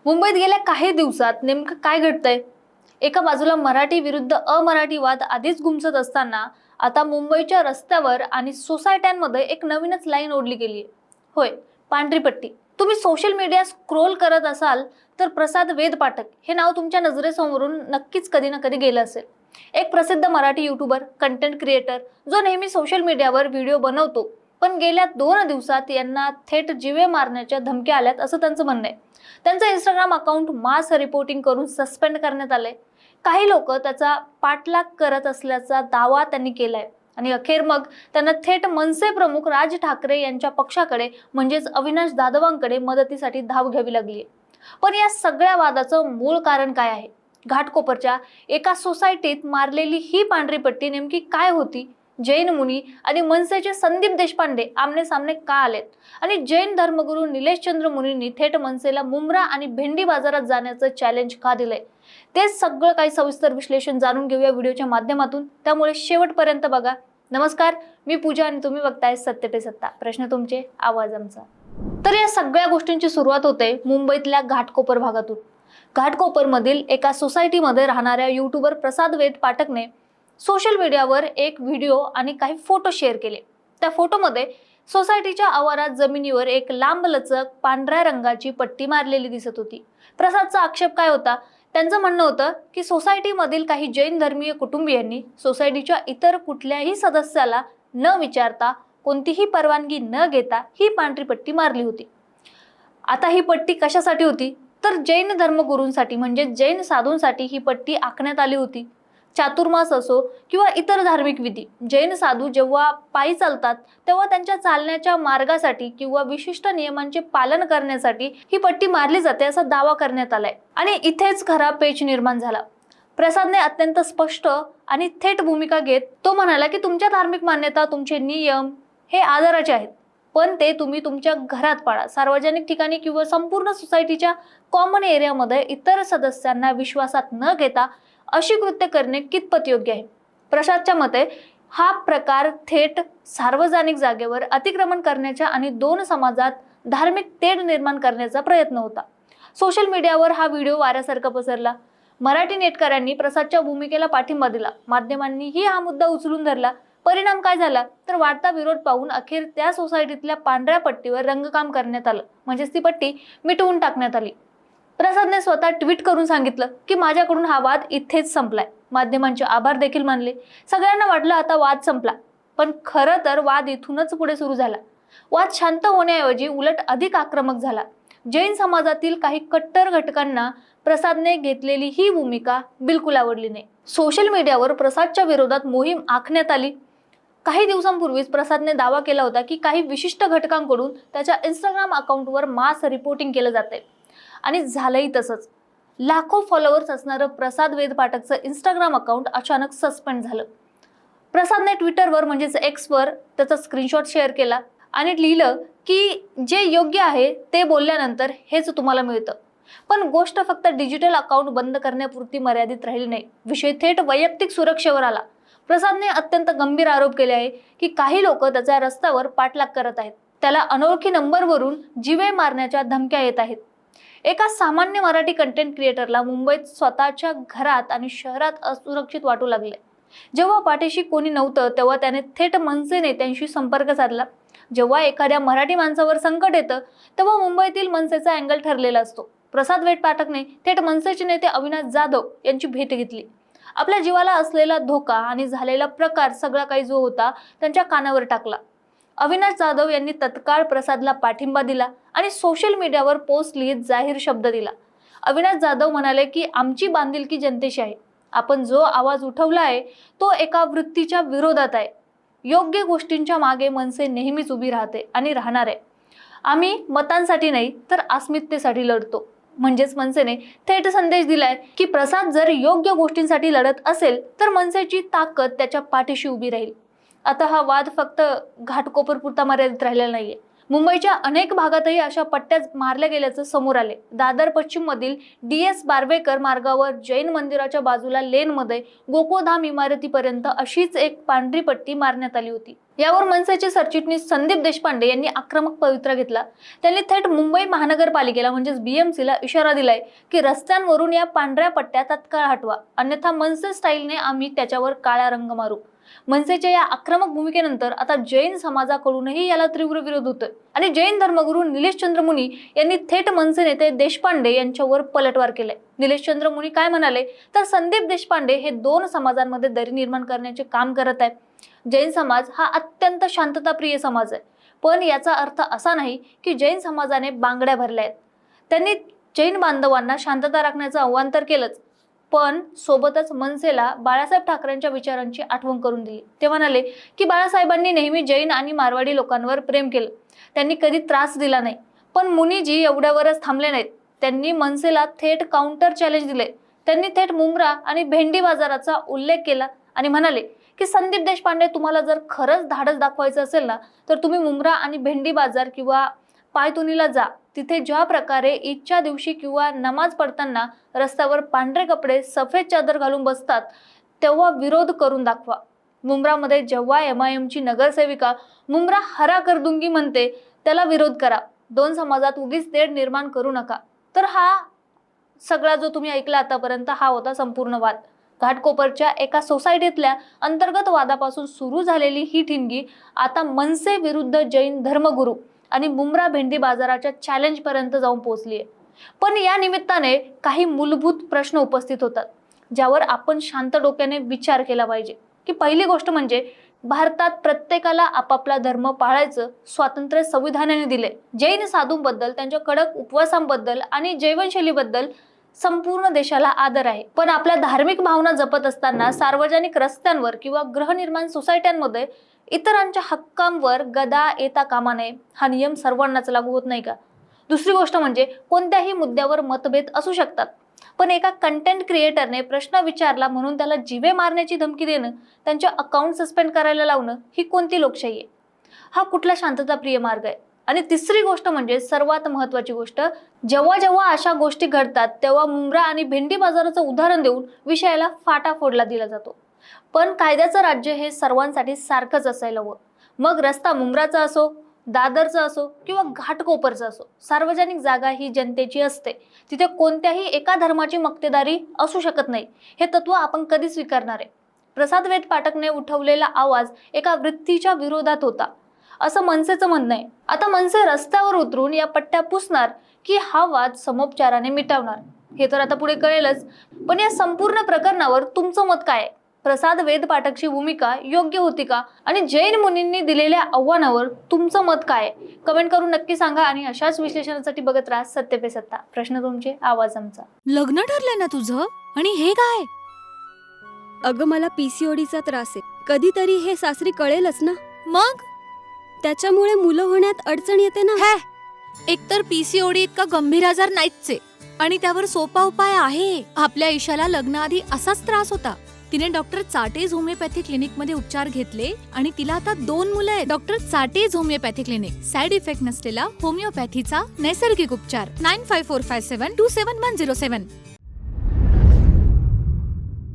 मुंबईत गेल्या काही दिवसात नेमकं काय घडतंय? एका बाजूला मराठी विरुद्ध अमराठी वाद आधीच घुमसत असताना आता मुंबईच्या रस्त्यावर आणि सोसायट्यांमध्ये एक नवीनच लाईन ओढली गेली आहे. होय, पांढरी पट्टी. तुम्ही सोशल मीडिया स्क्रोल करत असाल तर प्रसाद वेद पाठक हे नाव तुमच्या नजरेसमोरून नक्कीच कधी ना कधी गेलं असेल. एक प्रसिद्ध मराठी युट्यूबर, कंटेंट क्रिएटर जो नेहमी सोशल मीडियावर व्हिडिओ बनवतो, पण गेल्या 2 दिवसात यांना थेट जीवे मारण्याच्या धमक्या आल्यात असं त्यांचं म्हणणं आहे. त्यांचं इंस्टाग्राम अकाउंट मास रिपोर्टिंग करून सस्पेंड करण्यात आलंय. काही लोक त्याचा पाठलाग करत असल्याचा दावा त्यांनी केलाय आणि अखेर मग त्यांना थेट मनसे प्रमुख राज ठाकरे यांच्या पक्षाकडे म्हणजेच अविनाश जाधवांकडे मदतीसाठी धाव घ्यावी लागली. पण या सगळ्या वादाचं मूळ कारण काय आहे? घाटकोपरच्या एका सोसायटीत मारलेली ही पांढरी पट्टी नेमकी काय होती? जैन मुनी आणि मनसेचे संदीप देशपांडे आमने सामने का आलेत? आणि जैन धर्मगुरू निलेशचंद्र मुनींनी थेट मनसेला मुंब्रा आणि भेंडी बाजारात जाण्याचं चॅलेंज का दिलंय? ते सगळं काही सविस्तर विश्लेषण जाणून घेऊया व्हिडिओच्या माध्यमातून, त्यामुळे शेवटपर्यंत बघा. नमस्कार, मी पूजा आणि तुम्ही बघताय सत्य पे सत्ता. प्रश्न तुमचे, आवाज आमचा. तर या सगळ्या गोष्टींची सुरुवात होते मुंबईतल्या घाटकोपर भागातून. घाटकोपरमधील एका सोसायटीमध्ये राहणाऱ्या युट्यूबर प्रसाद वेद पाठकने सोशल मीडियावर एक व्हिडिओ आणि काही फोटो शेअर केले. त्या फोटोमध्ये सोसायटीच्या आवारात जमिनीवर एक लांबलचक पांढऱ्या रंगाची पट्टी मारलेली दिसत होती. प्रसादचा आक्षेप काय होता? त्यांचं म्हणणं होतं की सोसायटीमधील काही जैन धर्मीय कुटुंबियांनी सोसायटीच्या इतर कुठल्याही सदस्याला न विचारता, कोणतीही परवानगी न घेता ही पांढरी पट्टी मारली होती. आता ही पट्टी कशासाठी होती? तर जैन धर्मगुरूंसाठी म्हणजे जैन साधूंसाठी ही पट्टी आखण्यात आली होती. चातुर्मास असो किंवा इतर धार्मिक विधी, जैन साधू जेव्हा पायी चालतात तेव्हा त्यांच्या चालण्याच्या मार्गासाठी किंवा विशिष्ट नियमांचे पालन करण्यासाठी ही पट्टी मारली जाते असा दावा करण्यात आलाय. आणि इथेच खरा पेच निर्माण झाला. प्रसादने अत्यंत स्पष्ट आणि थेट भूमिका घेत तो म्हणाला की तुमच्या धार्मिक मान्यता, तुमचे नियम हे आदराचे आहेत, पण ते तुम्ही तुमच्या घरात पाळा. सार्वजनिक ठिकाणी किंवा संपूर्ण सोसायटीच्या कॉमन एरियामध्ये इतर सदस्यांना विश्वासात न घेता अशी कृत्य करणे कितपत योग्य आहे? प्रसादच्या मते हा प्रकार थेट सार्वजनिक जागेवर अतिक्रमण करण्याचा आणि 2 समाजात धार्मिक तेढ निर्माण करण्याचा प्रयत्न होता. सोशल मीडियावर हा व्हिडिओ वाऱ्यासारखा पसरला. मराठी नेटकऱ्यांनी प्रसादच्या भूमिकेला पाठिंबा दिला. माध्यमांनीही हा मुद्दा उचलून धरला. परिणाम काय झाला? तर वाढता विरोध पाहून अखेर त्या सोसायटीतल्या पांढऱ्या पट्टीवर रंगकाम करण्यात आलं, म्हणजेच ती पट्टी मिटवून टाकण्यात आली. प्रसादने स्वतः ट्विट करून सांगितलं की माझ्याकडून हा वाद इथेच संपलाय. माध्यमांचे आभार देखील मानले. सगळ्यांना वाटलं आता वाद संपला, पण खरं तर वाद इथूनच पुढे सुरू झाला. वाद शांत होण्याऐवजी उलट अधिक आक्रमक झाला. जैन समाजातील काही कट्टर घटकांना प्रसादने घेतलेली ही भूमिका बिलकुल आवडली नाही. सोशल मीडियावर प्रसादच्या विरोधात मोहीम आखण्यात आली. काही दिवसांपूर्वीच प्रसादने दावा केला होता की काही विशिष्ट घटकांकडून त्याच्या इंस्टाग्राम अकाउंटवर मास रिपोर्टिंग केलं जाते आणि झालंही तसंच. लाखो फॉलोअर्स असणारं प्रसाद वेद पाठकचं इंस्टाग्राम अकाउंट अचानक सस्पेंड झालं. प्रसादने ट्विटरवर म्हणजेच एक्सवर त्याचा स्क्रीनशॉट शेअर केला आणि लिहिलं की जे योग्य आहे ते बोलल्यानंतर हेच तुम्हाला मिळतं. पण गोष्ट फक्त डिजिटल अकाउंट बंद करण्यापुरती मर्यादित राहिली नाही. विषय थेट वैयक्तिक सुरक्षेवर आला. प्रसादने अत्यंत गंभीर आरोप केले आहे की काही लोक त्याच्या रस्त्यावर पाठलाग करत आहेत. त्याला अनोळखी नंबरवरून जीवे मारण्याच्या धमक्या येत आहेत. एका सामान्य मराठी कंटेंट क्रिएटरला मुंबईत स्वतःच्या घरात आणि शहरात असुरक्षित वाटू लागले. जेव्हा पाठीशी कोणी नव्हतं तेव्हा त्याने थेट मनसे नेत्यांशी संपर्क साधला. जेव्हा एखाद्या मराठी माणसावर संकट येतं तेव्हा मुंबईतील मनसेचा अँगल ठरलेला असतो. प्रसाद वेद पाठकने थेट मनसेचे नेते अविनाश जाधव यांची भेट घेतली. आपल्या जीवाला असलेला धोका आणि झालेला प्रकार सगळा काही जो होता त्यांच्या कानावर टाकला. अविनाश जाधव यांनी तत्काळ प्रसादला पाठिंबा दिला आणि सोशल मीडियावर पोस्ट लिहित जाहीर शब्द दिला. अविनाश जाधव म्हणाले की आमची बांधिलकी जनतेशी आहे. आपण जो आवाज उठवला आहे तो एका वृत्तीच्या विरोधात आहे. योग्य गोष्टींच्या मागे मनसे नेहमीच उभी राहते आणि राहणार आहे. आम्ही मतांसाठी नाही तर अस्मितेसाठी लढतो. म्हणजेच मनसेने थेट संदेश दिलाय की प्रसाद जर योग्य गोष्टींसाठी लढत असेल तर मनसेची ताकद त्याच्या पाठीशी उभी राहील. आता हा वाद फक्त घाटकोपर पुरता मर्यादित राहिलेला नाहीये. मुंबईच्या अनेक भागातही अशा पट्ट्या मारल्या गेल्याचं समोर आले. दादर पश्चिम मधील DS बार्वेकर मार्गावर जैन मंदिराच्या बाजूला लेनमध्ये गोकुळधाम इमारतीपर्यंत अशीच एक पांढरी पट्टी मारण्यात आली होती. यावर मनसेचे सरचिटणीस संदीप देशपांडे यांनी आक्रमक पवित्रा घेतला. त्यांनी थेट मुंबई महानगरपालिकेला म्हणजेच BMCला इशारा दिलाय की रस्त्यांवरून या पांढऱ्या पट्ट्या तत्काळ हटवा, अन्यथा मनसे स्टाईलने आम्ही त्याच्यावर काळा रंग मारू. मनसेच्या या आक्रमक भूमिकेनंतर आता जैन समाजाकडूनही याला तीव्र विरोध होतोय आणि जैन धर्मगुरू निलेश चंद्र मुनी यांनी थेट मनसे नेते देशपांडे यांच्यावर पलटवार केलाय. निलेश चंद्र मुनी काय म्हणाले तर संदीप देशपांडे हे दोन समाजांमध्ये दरी निर्माण करण्याचे काम करत आहेत. जैन समाज हा अत्यंत शांतताप्रिय समाज आहे, पण याचा अर्थ असा नाही की जैन समाजाने बांगड्या भरल्या आहेत. त्यांनी जैन बांधवांना शांतता राखण्याचं आव्हान तर केलंच, पण सोबतच मनसेला बाळासाहेब ठाकरेंच्या विचारांची आठवण करून दिली. ते म्हणाले की बाळासाहेबांनी नेहमी जैन आणि मारवाडी लोकांवर प्रेम केलं, त्यांनी कधी त्रास दिला नाही. पण मुनीजी एवढ्यावरच थांबले नाहीत. त्यांनी मनसेला थेट काउंटर चॅलेंज दिले. त्यांनी थेट मुंब्रा आणि भेंडी बाजाराचा उल्लेख केला आणि म्हणाले की संदीप देशपांडे, तुम्हाला जर खरंच धाडस दाखवायचं असेल ना तर तुम्ही मुंब्रा आणि भेंडी बाजार किंवा पायतुनीला जा. तिथे ज्या प्रकारे ईदच्या दिवशी किंवा नमाज पडताना रस्त्यावर पांढरे कपडे सफेद चादर घालून बसतात तेव्हा विरोध करून दाखवा. मुंब्रामध्ये जेव्हा MIMची नगरसेविका मुंब्रा हरा कर दूंगी म्हणते त्याला विरोध करा. दोन समाजात उगीच तेढ निर्माण करू नका. तर हा सगळा जो तुम्ही ऐकला आतापर्यंत हा होता संपूर्ण वाद. घाटकोपरच्या एका सोसायटीतल्या अंतर्गत वादापासून सुरू झालेली ही ठिणगी आता मनसे विरुद्ध जैन धर्मगुरू आणि मुंब्रा भेंडी बाजाराच्या चॅलेंज पर्यंत जाऊन पोहोचली आहे. पण या निमित्ताने काही मूलभूत प्रश्न उपस्थित होतात ज्यावर आपण शांत डोक्याने विचार केला पाहिजे. की पहिली गोष्ट म्हणजे भारतात प्रत्येकाला आपापला धर्म पाळायचं स्वातंत्र्य संविधानाने दिले. जैन साधूंबद्दल, त्यांच्या कडक उपवासांबद्दल आणि जीवनशैलीबद्दल संपूर्ण देशाला आदर आहे. पण आपल्या धार्मिक भावना जपत असताना सार्वजनिक रस्त्यांवर किंवा गृहनिर्माण सोसायट्यांमध्ये इतरांच्या हक्कांवर गदा येता कामा नये. हा नियम सर्वांनाच लागू होत नाही का? दुसरी गोष्ट म्हणजे कोणत्याही मुद्द्यावर मतभेद असू शकतात, पण एका कंटेंट क्रिएटरने प्रश्न विचारला म्हणून त्याला जीवे मारण्याची धमकी देणं, त्यांचे अकाउंट सस्पेंड करायला लावणं ही कोणती लोकशाही आहे? हा कुठला शांतताप्रिय मार्ग आहे? आणि तिसरी गोष्ट म्हणजे सर्वात महत्त्वाची गोष्ट, जेव्हा जेव्हा अशा गोष्टी घडतात तेव्हा मुंब्रा आणि भेंडी बाजाराचं उदाहरण देऊन विषयाला फाटा फोडला दिला जातो. पण कायद्याचं राज्य हे सर्वांसाठी सारखंच असायला हवं. मग रस्ता मुंब्राचा असो, दादरचा असो किंवा घाटकोपरचा असो, सार्वजनिक जागा ही जनतेची असते. तिथे कोणत्याही एका धर्माची मक्तेदारी असू शकत नाही. हे तत्व आपण कधी स्वीकारणार आहे? प्रसाद वेद पाठकने उठवलेला आवाज एका वृत्तीच्या विरोधात होता असं मनसेचं म्हणणं आहे. आता मनसे रस्त्यावर उतरून या पट्ट्या पुसणार की हा वाद समोपचाराने मिटवणार हे तर आता पुढे कळेलच. पण या संपूर्ण प्रकरणावर तुमचं मत काय आहे? प्रसाद वेद पाठकची भूमिका योग्य होती का? आणि जैन मुनींनी दिलेल्या आव्हानावर तुमचं मत काय आहे? कमेंट करून नक्की सांगा. आणि अशाच विश्लेषणासाठी बघत राहा सत्य पे सत्ता. प्रश्न तुमचे, आवाज आमचा. लग्न ठरलंय ना तुझं? आणि हे काय? अगं मला PCODचा त्रास आहे. कधीतरी हे सासरी कळेलच ना. मग त्याच्यामुळे मुलं होण्यात अडचण येते ना. एकतर PCOD इतका गंभीर आजार नाहीच आहे आणि त्यावर सोपा उपाय आहे. आपल्या ईशाला लग्नाआधी असाच त्रास होता. तिने डॉक्टर चाटेज होमिओपॅथी क्लिनिक मध्ये उपचार घेतले आणि तिला आता 2 मुलं आहेत. डॉक्टर चाटेज होमिओपॅथी क्लिनिक, साइड इफेक्ट नसलेला होमिओपॅथीचा नैसर्गिक उपचार. 9545727107